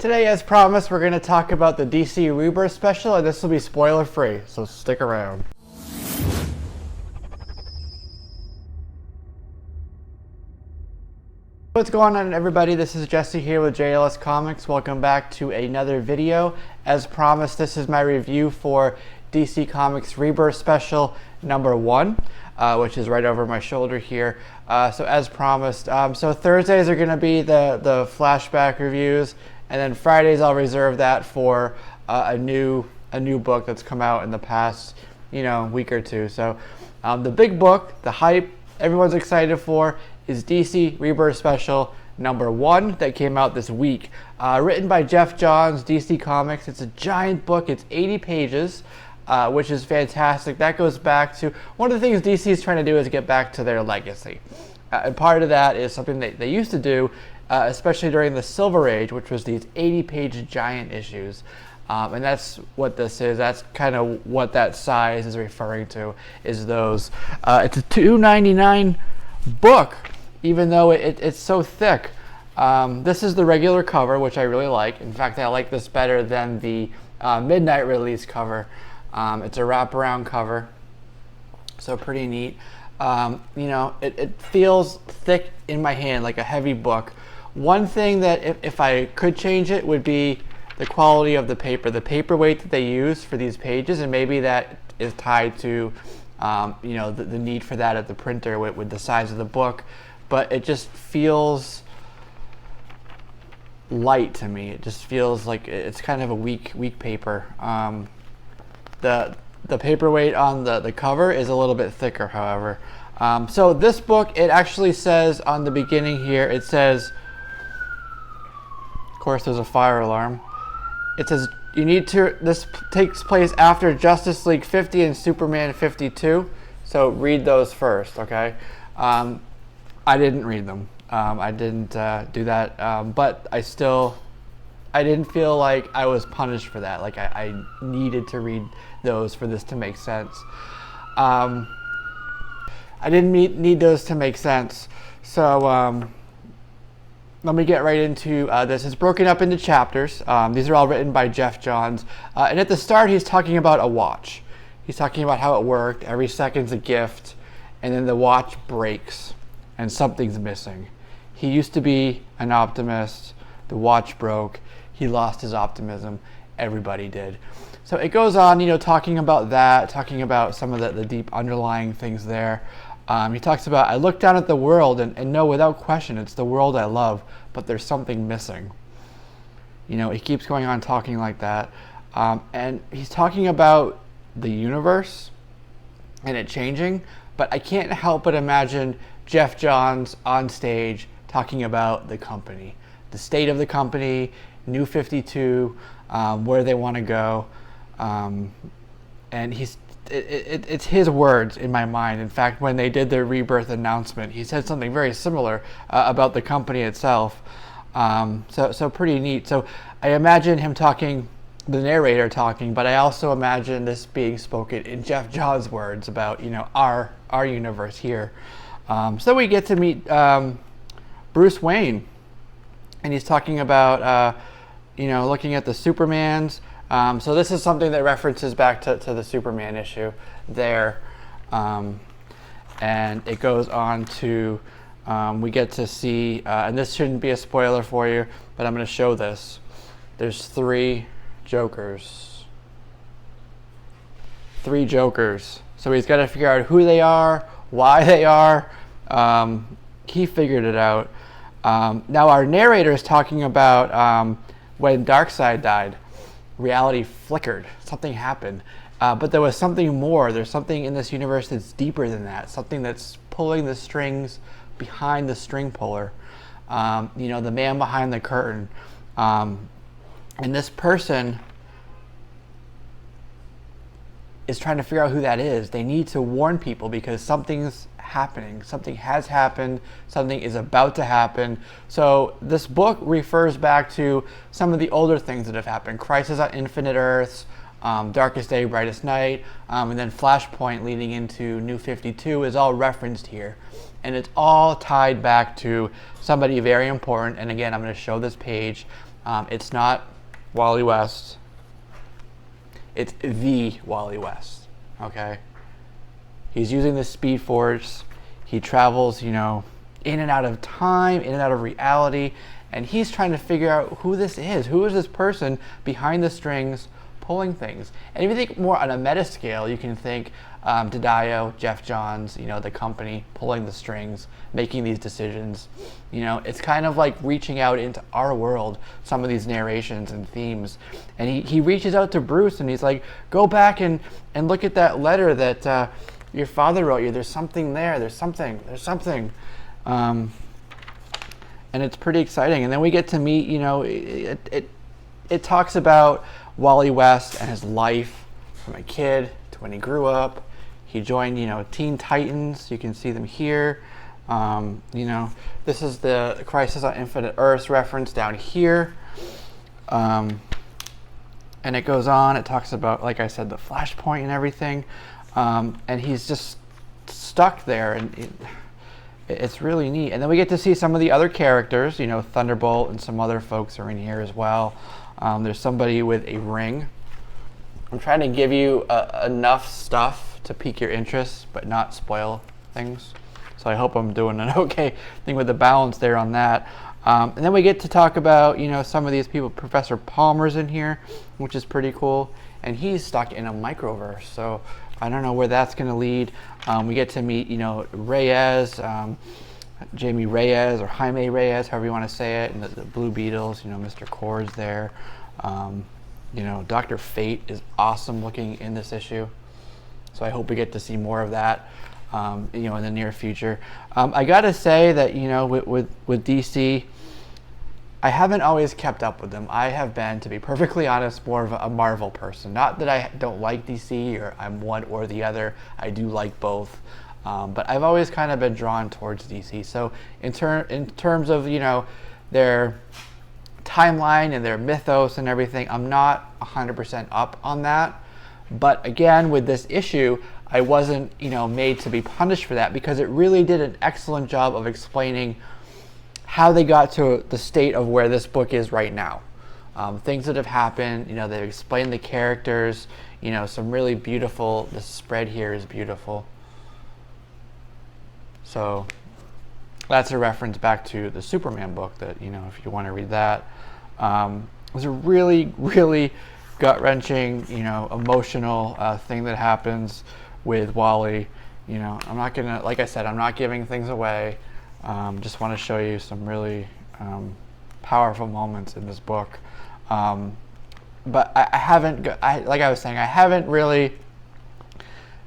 Today, as promised, we're going to talk about the DC Rebirth Special, and this will be spoiler-free, so stick around. What's going on, everybody? This is Jesse here with JLSComics. Welcome back to another video. As promised, this is my review for DC Comics Rebirth Special No.1, which is right over my shoulder here. So as promised, so Thursdays are going to be the flashback reviews, and then Fridays I'll reserve that for a new book that's come out in the past week or two. So the big book, the hype everyone's excited for, is DC Rebirth Special No.1 that came out this week. Written by Jeff Johns, DC Comics. It's a giant book. It's 80 pages, which is fantastic. That goes back to one of the things DC is trying to do is get back to their legacy. And part of that is something they used to do, especially during the Silver Age, which was these 80-page giant issues. And that's what this is. That's kind of what that size is referring to, is those. It's a $2.99 book, even though it's so thick. This is the regular cover, which I really like. In fact, I like this better than the midnight release cover. It's a wraparound cover, so pretty neat. It feels thick in my hand, like a heavy book. One thing that if I could change it would be the quality of the paperweight that they use for these pages, and maybe that is tied to the need for that at the printer with the size of the book. But it just feels light to me. It just feels like it's kind of a weak paper. The paperweight on the cover is a little bit thicker, however. So this book, it actually says on the beginning here, it says, of course there's a fire alarm. It says this takes place after Justice League 50 and Superman 52. So read those first, okay? I didn't read them. I didn't do that, but I didn't feel like I was punished for that. Like I needed to read those for this to make sense. I didn't need those to make sense. So let me get right into this. It's broken up into chapters. These are all written by Jeff Johns. And at the start, he's talking about a watch. He's talking about how it worked. Every second's a gift. And then the watch breaks and something's missing. He used to be an optimist. The watch broke. He lost his optimism. Everybody did. So it goes on, talking about that, talking about some of the deep underlying things there. He talks about, I look down at the world and know without question it's the world I love, but there's something missing. He keeps going on talking like that. And he's talking about the universe and it changing, but I can't help but imagine Jeff Johns on stage talking about the company, the state of the company, New 52, where they want to go. And it's his words in my mind. In fact, when they did their Rebirth announcement, he said something very similar about the company itself. So pretty neat. So I imagine him talking, the narrator talking, but I also imagine this being spoken in Jeff Johns' words about our universe here. So we get to meet Bruce Wayne, and he's talking about looking at the Supermans. So this is something that references back to the Superman issue there. And it goes on to, we get to see, and this shouldn't be a spoiler for you, but I'm going to show this. There's 3 Jokers. 3 Jokers. So he's got to figure out who they are, why they are. He figured it out. Now our narrator is talking about when Darkseid died. Reality flickered. Something happened. But there was something more. There's something in this universe that's deeper than that. Something that's pulling the strings behind the string puller. The man behind the curtain. And this person is trying to figure out who that is. They need to warn people because something's happening. Something has happened. Something is about to happen. So this book refers back to some of the older things that have happened. Crisis on Infinite Earths, Darkest Day, Brightest Night, and then Flashpoint leading into New 52 is all referenced here. And it's all tied back to somebody very important. And again, I'm going to show this page. It's not Wally West. It's the Wally West, okay? He's using the Speed Force. He travels, you know, in and out of time, in and out of reality, and he's trying to figure out who this is. Who is this person behind the strings pulling things? And if you think more on a meta scale, you can think Didio, Jeff Johns, you know, the company pulling the strings, making these decisions. You know, it's kind of like reaching out into our world, some of these narrations and themes. And he reaches out to Bruce and he's like, go back and look at that letter that your father wrote you. There's something there. There's something. And it's pretty exciting. And then we get to meet, you know, it talks about Wally West and his life from a kid to when he grew up. He joined, you know, Teen Titans. You can see them here. You know, this is the Crisis on Infinite Earths reference down here. And it goes on. It talks about, like I said, the Flashpoint and everything. And he's just stuck there, and it's really neat. And then we get to see some of the other characters. You know, Thunderbolt and some other folks are in here as well. There's somebody with a ring. I'm trying to give you enough stuff to pique your interest, but not spoil things. So I hope I'm doing an okay thing with the balance there on that. And then we get to talk about, you know, some of these people. Professor Palmer's in here, which is pretty cool. And he's stuck in a microverse. So I don't know where that's going to lead. We get to meet, you know, Reyes, Jamie Reyes or Jaime Reyes, however you want to say it, and the Blue Beetles, you know, Mr. Cord's there. You know, Dr. Fate is awesome looking in this issue. So I hope we get to see more of that, you know, in the near future. I got to say that, you know, with DC, I haven't always kept up with them. I have been, to be perfectly honest, more of a Marvel person. Not that I don't like DC or I'm one or the other. I do like both. But I've always kind of been drawn towards DC. So in terms of, you know, their timeline and their mythos and everything, I'm not 100% up on that. But again, with this issue, I wasn't, you know, made to be punished for that, because it really did an excellent job of explaining how they got to the state of where this book is right now. Things that have happened, you know, they've explained the characters, you know, some really beautiful, the spread here is beautiful. So that's a reference back to the Superman book that, you know, if you want to read that. It was a really, really gut-wrenching, you know, emotional thing that happens with Wally. You know, I'm not gonna, like I said, I'm not giving things away. Just want to show you some really powerful moments in this book. But I haven't, like I was saying, I haven't really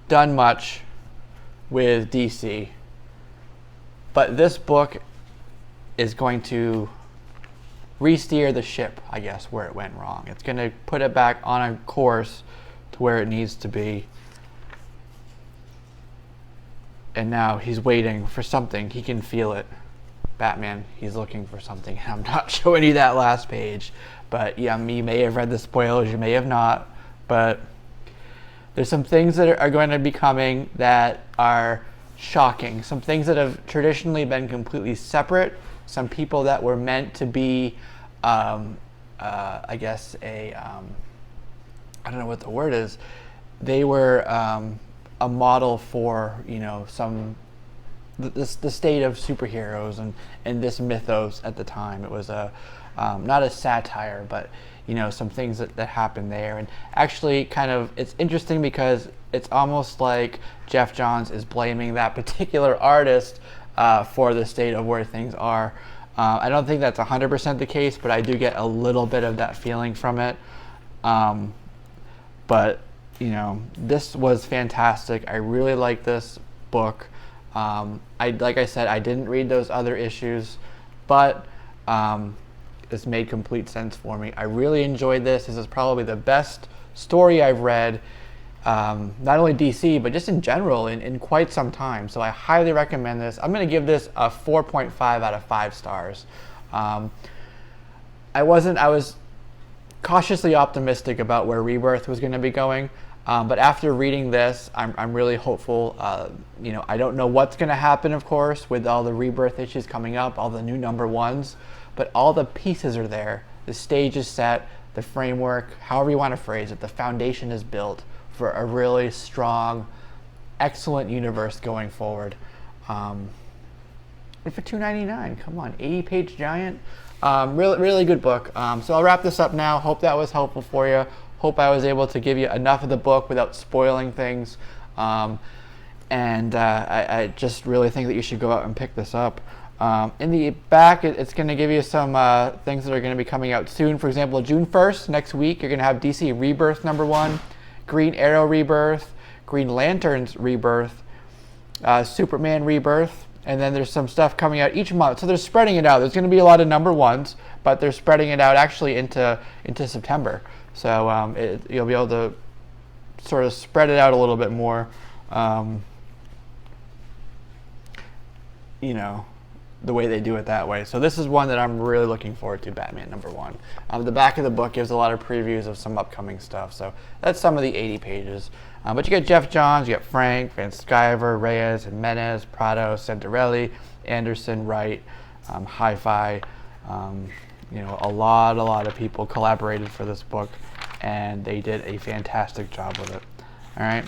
done much with DC. But this book is going to re-steer the ship, I guess, where it went wrong. It's going to put it back on a course to where it needs to be. And now he's waiting for something. He can feel it. Batman, he's looking for something. I'm not showing you that last page. But yeah, you may have read the spoilers, you may have not. But there's some things that are going to be coming that are shocking. Some things that have traditionally been completely separate. Some people that were meant to be, I guess, I don't know what the word is. They were a model for, you know, the state of superheroes and this mythos at the time. It was a not a satire, but, you know, some things that happened there. And actually kind of, it's interesting because it's almost like Jeff Johns is blaming that particular artist for the state of where things are. I don't think that's 100% the case, but I do get a little bit of that feeling from it. But, you know, this was fantastic. I really like this book. Like I said, I didn't read those other issues, but this made complete sense for me. I really enjoyed this. This is probably the best story I've read, not only DC, but just in general in quite some time. So I highly recommend this. I'm going to give this a 4.5 out of 5 stars. I was cautiously optimistic about where Rebirth was going to be going. But after reading this, I'm really hopeful. You know, I don't know what's going to happen, of course, with all the Rebirth issues coming up, all the new #1s, but all the pieces are there the stage is set, the framework, however you want to phrase it, the foundation is built for a really strong, excellent universe going forward. And for $2.99, come on, 80-page giant. Really good book. So I'll wrap this up now. Hope that was helpful for you. Hope I was able to give you enough of the book without spoiling things. I just really think that you should go out and pick this up. In the back, it's going to give you some things that are going to be coming out soon. For example, June 1st, next week, you're going to have DC Rebirth #1, Green Arrow Rebirth, Green Lantern's Rebirth, Superman Rebirth, and then there's some stuff coming out each month. So they're spreading it out. There's going to be a lot of #1s, but they're spreading it out actually into September. So you'll be able to sort of spread it out a little bit more. You know, the way they do it that way. So this is one that I'm really looking forward to, Batman #1. The back of the book gives a lot of previews of some upcoming stuff. So that's some of the 80 pages. But you get Jeff Johns, you get Frank, Van Sciver, Reyes, Jimenez, Prado, Santarelli, Anderson, Wright, Hi-Fi. You know, a lot of people collaborated for this book, and they did a fantastic job with it. All right.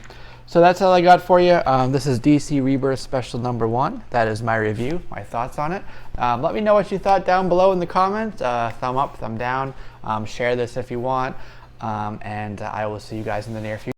So that's all I got for you. This is DC Rebirth Special #1. That is my review, my thoughts on it. Let me know what you thought down below in the comments. Thumb up, thumb down. Share this if you want. And I will see you guys in the near future.